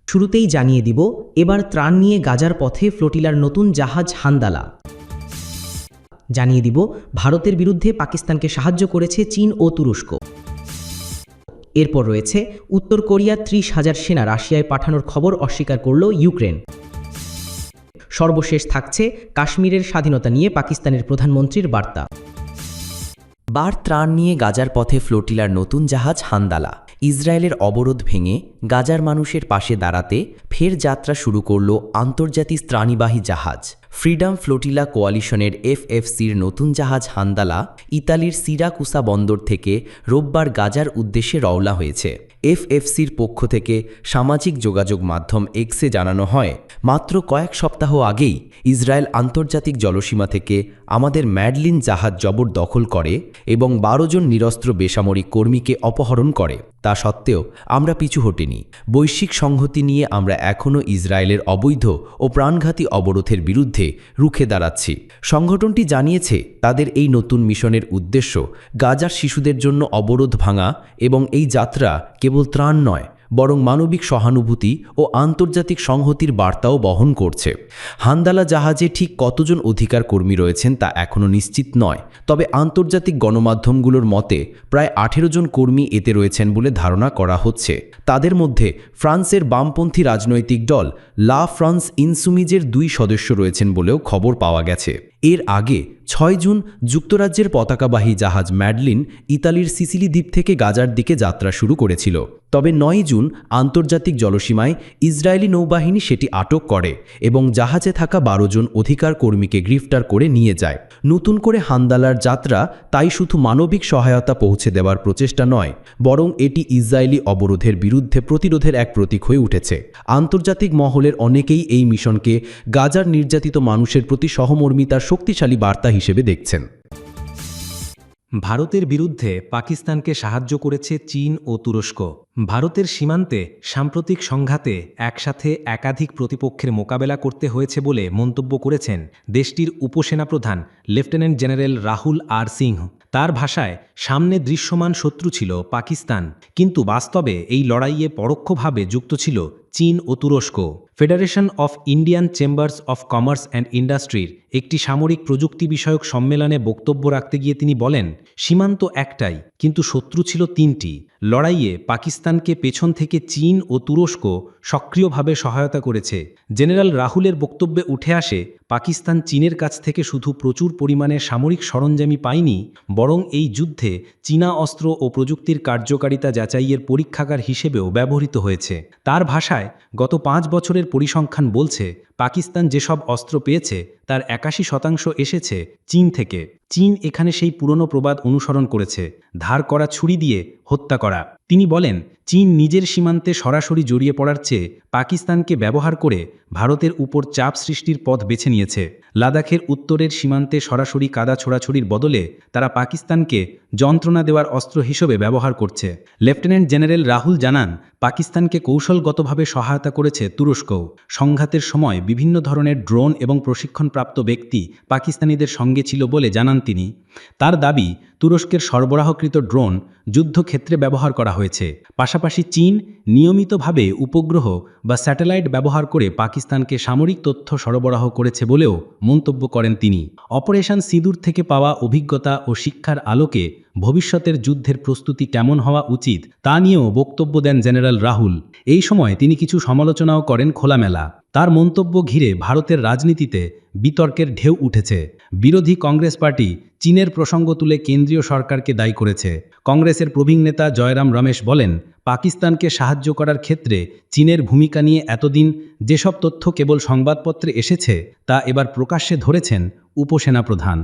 শুরুতেই জানিয়ে দিব, এবার ত্রাণ নিয়ে গাজার পথে ফ্লোটিলার নতুন জাহাজ হান্দালা। জানিয়ে দিব, ভারতের বিরুদ্ধে পাকিস্তানকে সাহায্য করেছে চীন ও তুরস্ক। এরপর রয়েছে উত্তর কোরিয়ার 30,000 সেনা রাশিয়ায় পাঠানোর খবর অস্বীকার করল ইউক্রেন। সর্বশেষ থাকছে কাশ্মীরের স্বাধীনতা নিয়ে পাকিস্তানের প্রধানমন্ত্রীর বার্তা। ত্রাণ নিয়ে গাজার পথে ফ্লোটিলার নতুন জাহাজ হান্দালা। ইসরায়েলের অবরোধ ভেঙে গাজার মানুষের পাশে দাঁড়াতে ফের যাত্রা শুরু করল আন্তর্জাতিক ত্রাণবাহী জাহাজ। ফ্রিডম ফ্লোটিলা কোয়ালিশনের এফএফসির নতুন জাহাজ হান্দালা ইতালির সিরাকুসা বন্দর থেকে রোববার গাজার উদ্দেশ্যে রওনা হয়েছে। এফএফসির পক্ষ থেকে সামাজিক যোগাযোগ মাধ্যম এক্সে জানানো হয়, মাত্র কয়েক সপ্তাহ আগেই ইসরায়েল আন্তর্জাতিক জলসীমা থেকে আমাদের ম্যাডলিন জাহাজ জবরদখল করে এবং 12 জন নিরস্ত্র বেসামরিক কর্মীকে অপহরণ করে। তা সত্ত্বেও আমরা পিছু হটিনি। বৈশ্বিক সংহতি নিয়ে আমরা এখনও ইসরায়েলের অবৈধ ও প্রাণঘাতী অবরোধের বিরুদ্ধে রুখে দাঁড়াচ্ছি। সংগঠনটি জানিয়েছে, তাদের এই নতুন মিশনের উদ্দেশ্য গাজার শিশুদের জন্য অবরোধ ভাঙা এবং এই যাত্রা কেবল ত্রাণ নয়, বরং মানবিক সহানুভূতি ও আন্তর্জাতিক সংহতির বার্তাও বহন করছে। হান্দালা জাহাজে ঠিক কতজন অধিকার কর্মী রয়েছেন তা এখনও নিশ্চিত নয়, তবে আন্তর্জাতিক গণমাধ্যমগুলোর মতে প্রায় 18 জন কর্মী এতে রয়েছেন বলে ধারণা করা হচ্ছে। তাদের মধ্যে ফ্রান্সের বামপন্থী রাজনৈতিক দল লা ফ্রান্স ইনসুমিজের 2 সদস্য রয়েছেন বলেও খবর পাওয়া গেছে। এর আগে 6 জুন যুক্তরাজ্যের পতাকাবাহী জাহাজ ম্যাডলিন ইতালির সিসিলি দ্বীপ থেকে গাজার দিকে যাত্রা শুরু করেছিল। তবে 9 জুন আন্তর্জাতিক জলসীমায় ইসরায়েলি নৌবাহিনী সেটি আটক করে এবং জাহাজে থাকা 12 জন অধিকার কর্মীকে গ্রেফতার করে নিয়ে যায়। নতুন করে হান্দালার যাত্রা তাই শুধু মানবিক সহায়তা পৌঁছে দেওয়ার প্রচেষ্টা নয়, বরং এটি ইসরায়েলি অবরোধের বিরুদ্ধে প্রতিরোধের এক প্রতীক হয়ে উঠেছে। আন্তর্জাতিক মহলের অনেকেই এই মিশনকে গাজার নির্যাতিত মানুষের প্রতি সহমর্মিতার শক্তিশালী বার্তা হিসেবে দেখছেন। ভারতের বিরুদ্ধে পাকিস্তানকে সাহায্য করেছে চীন ও তুরস্ক। ভারতের সীমান্তে সাম্প্রতিক সংঘাতে একসাথে একাধিক প্রতিপক্ষের মোকাবেলা করতে হয়েছে বলে মন্তব্য করেছেন দেশটির উপসেনাপ্রধান লেফটেন্যান্ট জেনারেল রাহুল আর সিংহ। তার ভাষায়, সামনে দৃশ্যমান শত্রু ছিল পাকিস্তান, কিন্তু বাস্তবে এই লড়াইয়ে পরোক্ষভাবে যুক্ত ছিল চীন ও তুরস্ক। Federation of Indian chambers of commerce and ইন্ডাস্ট্রির একটি সামরিক প্রযুক্তি বিষয়ক সম্মেলনে বক্তব্য রাখতে গিয়ে তিনি বলেন, সীমান্ত একটাই, কিন্তু শত্রু ছিল 3টি। লড়াইয়ে পাকিস্তানকে পেছন থেকে চীন ও তুরস্ক সক্রিয়ভাবে সহায়তা করেছে। জেনারেল রাহুলের বক্তব্যে উঠে আসে, পাকিস্তান চীনের কাছ থেকে শুধু প্রচুর পরিমাণে সামরিক সরঞ্জামই পায়নি, বরং এই যুদ্ধে চীনা অস্ত্র ও প্রযুক্তির কার্যকারিতা যাচাইয়ের পরীক্ষাগার হিসেবেও ব্যবহৃত হয়েছে। তার ভাষায়, গত 5 বছরের পরিসংখ্যান বলছে, পাকিস্তান যেসব অস্ত্র পেয়েছে তার 81% এসেছে চীন থেকে। চীন এখানে সেই পুরনো প্রবাদ অনুসরণ করেছে, ধার করা ছুরি দিয়ে হত্যা করা। তিনি বলেন, চীন নিজের সীমান্তে সরাসরি জড়িয়ে পড়ার চেয়ে পাকিস্তানকে ব্যবহার করে ভারতের উপর চাপ সৃষ্টির পথ বেছে নিয়েছে। লাদাখের উত্তরের সীমান্তে সরাসরি কাদা ছোড়াছুড়ির বদলে তারা পাকিস্তানকে যন্ত্রণা দেওয়ার অস্ত্র হিসেবে ব্যবহার করছে। লেফটেন্যান্ট জেনারেল রাহুল জানান, পাকিস্তানকে কৌশলগতভাবে সহায়তা করেছে তুরস্কও। সংঘাতের সময় বিভিন্ন ধরনের ড্রোন এবং প্রশিক্ষণপ্রাপ্ত ব্যক্তি পাকিস্তানিদের সঙ্গে ছিল বলে জানান তিনি। তার দাবি, তুরস্কের সরবরাহকৃত ড্রোন যুদ্ধক্ষেত্রে ব্যবহার করা হয়েছে। পাশাপাশি চীন নিয়মিতভাবে উপগ্রহ বা স্যাটেলাইট ব্যবহার করে পাকিস্তানকে সামরিক তথ্য সরবরাহ করেছে বলেও মন্তব্য করেন তিনি। অপারেশন সিঁদুর থেকে পাওয়া অভিজ্ঞতা ও শিক্ষার আলোকে ভবিষ্যতের যুদ্ধের প্রস্তুতি কেমন হওয়া উচিত তা নিয়েও বক্তব্য দেন জেনারেল রাহুল। এই সময় তিনি কিছু সমালোচনাও করেন খোলামেলা। তার মন্তব্য ঘিরে ভারতের রাজনীতিতে বিতর্কের ঢেউ উঠেছে। বিরোধী কংগ্রেস পার্টি চীনের প্রসঙ্গ তুলে কেন্দ্রীয় সরকারকে দায়ী করেছে। কংগ্রেসের প্রবীণ নেতা জয়রাম রমেশ বলেন, পাকিস্তানকে সাহায্য করার ক্ষেত্রে চীনের ভূমিকা নিয়ে এতদিন যেসব তথ্য কেবল সংবাদপত্রে এসেছে তা এবার প্রকাশ্যে ধরেছেন উপসেনাপ্রধান।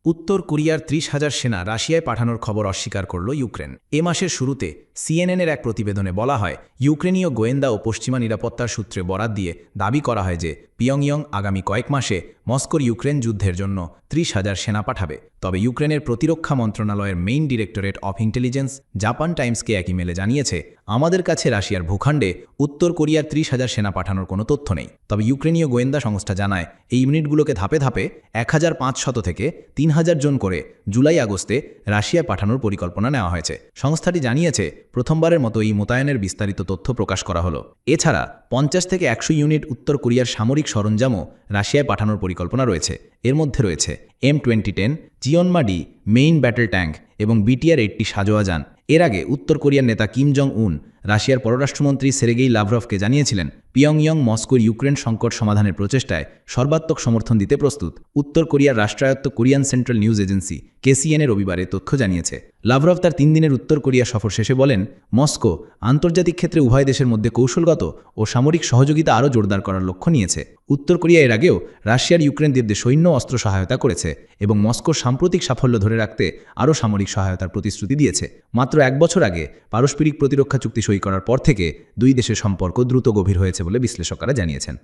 উত্তর কোরিয়ার 30,000 সেনা রাশিয়ায় পাঠানোর খবর অস্বীকার করল ইউক্রেন। এ মাসের শুরুতে সিএনএনের এক প্রতিবেদনে বলা হয়, ইউক্রেনীয় গোয়েন্দা ও পশ্চিমা নিরাপত্তার সূত্রে বরাত দিয়ে দাবি করা হয় যে পিয়ংইয়ং আগামী কয়েক মাসে মস্কোর ইউক্রেন যুদ্ধের জন্য 30,000 সেনা পাঠাবে। তবে ইউক্রেনের প্রতিরক্ষা মন্ত্রণালয়ের main directorate of intelligence Japan টাইমসকে একই মেলে জানিয়েছে, আমাদের কাছে রাশিয়ার ভূখণ্ডে উত্তর কোরিয়ার 30,000 সেনা পাঠানোর কোনো তথ্য নেই। তবে ইউক্রেনীয় গোয়েন্দা সংস্থা জানায়, এই ইউনিটগুলোকে ধাপে ধাপে 1,500 থেকে 3,000 জন করে জুলাই আগস্টে রাশিয়ায় পাঠানোর পরিকল্পনা নেওয়া হয়েছে। সংস্থাটি জানিয়েছে, প্রথমবারের মতো এই মোতায়েনের বিস্তারিত তথ্য প্রকাশ করা হলো। এছাড়া 50 থেকে 100 ইউনিট উত্তর কোরিয়ার সামরিক সরঞ্জামও রাশিয়ায় পাঠানোর পরিকল্পনা রয়েছে। এর মধ্যে রয়েছে M2010, জিওনমা-ডি মেইন ব্যাটল ট্যাঙ্ক এবং BTR-80 সাজোয়া যান। এর আগে উত্তর কোরিয়ার নেতা কিম জং উন রাশিয়ার পররাষ্ট্রমন্ত্রী সের্গেই লাভরভকে জানিয়েছিলেন, পিয়ংইয়ং মস্কোর ইউক্রেন সংকট সমাধানের প্রচেষ্টায় সর্বাত্মক সমর্থন দিতে প্রস্তুত। উত্তর কোরিয়ার রাষ্ট্রায়ত্ত Korean central news agency KCN রবিবারে তথ্য জানিয়েছে। লাভরভ তার 3 দিনের উত্তর কোরিয়া সফর শেষে বলেন, মস্কো আন্তর্জাতিক ক্ষেত্রে উভয় দেশের মধ্যে কৌশলগত ও সামরিক সহযোগিতা আরও জোরদার করার লক্ষ্য নিয়েছে। উত্তর কোরিয়া এর আগেও রাশিয়ার ইউক্রেনদের সৈন্য অস্ত্র সহায়তা করেছে এবং মস্কোর সাম্প্রতিক সাফল্য ধরে রাখতে আরও সামরিক সহায়তার প্রতিশ্রুতি দিয়েছে। মাত্র 1 বছর আগে পারস্পরিক প্রতিরক্ষা চুক্তি সই করার পর থেকে দুই দেশের সম্পর্ক দ্রুত গভীর হয়েছে বলে বিশ্লেষকরা জানিয়েছেন।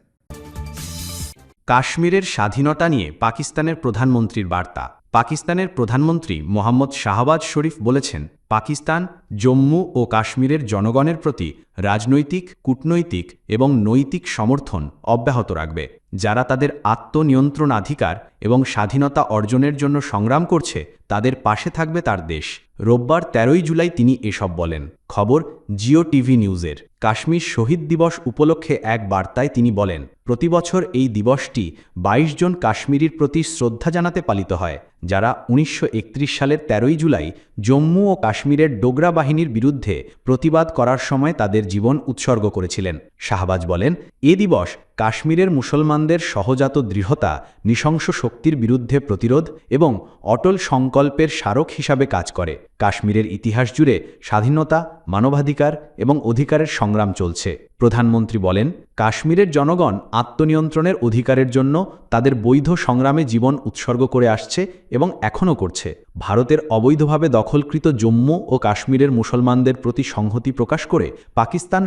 কাশ্মীরের স্বাধীনতা নিয়ে পাকিস্তানের প্রধানমন্ত্রীর বার্তা। পাকিস্তানের প্রধানমন্ত্রী মোহাম্মদ শাহবাজ শরীফ বলেছেন, পাকিস্তান জম্মু ও কাশ্মীরের জনগণের প্রতি রাজনৈতিক, কূটনৈতিক এবং নৈতিক সমর্থন অব্যাহত রাখবে। যারা তাদের আত্মনিয়ন্ত্রণাধিকার এবং স্বাধীনতা অর্জনের জন্য সংগ্রাম করছে, তাদের পাশে থাকবে তার দেশ। রোববার 13 জুলাই তিনি এসব বলেন। খবর জিও টিভি নিউজের। কাশ্মীর শহীদ দিবস উপলক্ষে এক বার্তায় তিনি বলেন, প্রতিবছর এই দিবসটি 22 জন কাশ্মীরির প্রতি শ্রদ্ধা জানাতে পালিত হয়, যারা 1931 সালের 13 জুলাই জম্মু ও কাশ্মীরের ডোগরা বাহিনীর বিরুদ্ধে প্রতিবাদ করার সময় তাদের জীবন উৎসর্গ করেছিলেন। শাহবাজ বলেন, এ দিবস কাশ্মীরের মুসলমানদের সহজাত দৃঢ়তা, নৃশংস শক্তির বিরুদ্ধে প্রতিরোধ এবং অটল সংকল্পের স্মারক হিসাবে কাজ করে। কাশ্মীরের ইতিহাস জুড়ে স্বাধীনতা, মানবাধিকার এবং অধিকারের সংগ্রাম চলছে। প্রধানমন্ত্রী বলেন, কাশ্মীরের জনগণ আত্মনিয়ন্ত্রণের অধিকারের জন্য তাদের বৈধ সংগ্রামে জীবন উৎসর্গ করে আসছে এবং এখনও করছে। ভারতের অবৈধভাবে দখলকৃত জম্মু ও কাশ্মীরের মুসলমানদের প্রতি সংহতি প্রকাশ করে পাকিস্তান